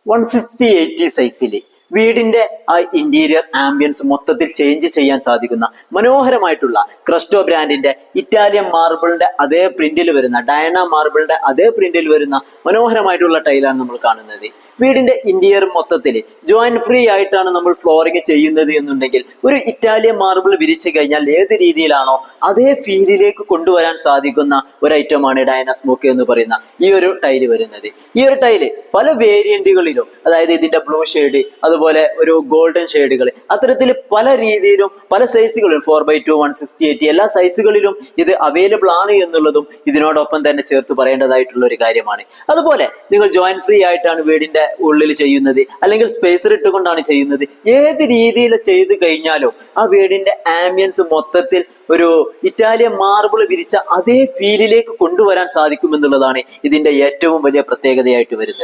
160/80 സൈസില് വീടിന്റെ ആ interior ambience മൊത്തത്തിൽ ചേഞ്ച് ചെയ്യാൻ സാധിക്കുന്ന മനോഹരമായിട്ടുള്ള ക്രസ്റ്റോ ബ്രാൻഡിന്റെ ഇറ്റാലിയൻ മാർബിളിന്റെ അതേ പ്രിന്റിൽ വരുന്ന ഡയന മാർബിളിന്റെ അതേ പ്രിന്റിൽ വരുന്ന മനോഹരമായിട്ടുള്ള ടൈലാണ് നമ്മൾ കാണുന്നത്. വീടിന്റെ ഇന്റീരിയർ മൊത്തത്തിൽ ജോയിന്റ് ഫ്രീ ആയിട്ടാണ് നമ്മൾ ഫ്ലോറിംഗ് ചെയ്യുന്നത് എന്നുണ്ടെങ്കിൽ ഒരു ഇറ്റാലിയൻ മാർബിൾ വിരിച്ചു കഴിഞ്ഞാൽ ഏത് രീതിയിലാണോ അതേ ഫീലിലേക്ക് കൊണ്ടുവരാൻ സാധിക്കുന്ന ഒരു ഐറ്റമാണ് ഡയന സ്മോക്കി എന്ന് പറയുന്ന ഈ ഒരു ടൈല് വരുന്നത്. ഈ ഒരു ടൈല് പല വേരിയന്റുകളിലും, അതായത് ഇതിന്റെ ബ്ലൂ ഷെയ്ഡ്, അതുപോലെ ഒരു ഗോൾഡൻ ഷെയ്ഡുകൾ, അത്തരത്തിൽ പല രീതിയിലും പല സൈസുകളിലും 4x2, 160/80 എല്ലാ സൈസുകളിലും ഇത് അവൈലബിൾ ആണ് എന്നുള്ളതും ഇതിനോടൊപ്പം തന്നെ ചേർത്ത് പറയേണ്ടതായിട്ടുള്ള ഒരു കാര്യമാണ്. അതുപോലെ നിങ്ങൾ ജോയിന്റ് ഫ്രീ ആയിട്ടാണ് വീടിന്റെ ഉള്ളിൽ ചെയ്യുന്നത്, അല്ലെങ്കിൽ സ്പേസർ ഇട്ടുകൊണ്ടാണ് ചെയ്യുന്നത്, ഏത് രീതിയിൽ ചെയ്ത് കഴിഞ്ഞാലും ആ വീടിന്റെ ആംബിയൻസ് മൊത്തത്തിൽ ഒരു ഇറ്റാലിയൻ മാർബിൾ വിരിച്ച അതേ ഫീലിലേക്ക് കൊണ്ടുവരാൻ സാധിക്കുമെന്നുള്ളതാണ് ഇതിന്റെ ഏറ്റവും വലിയ പ്രത്യേകതയായിട്ട് വരുന്നത്.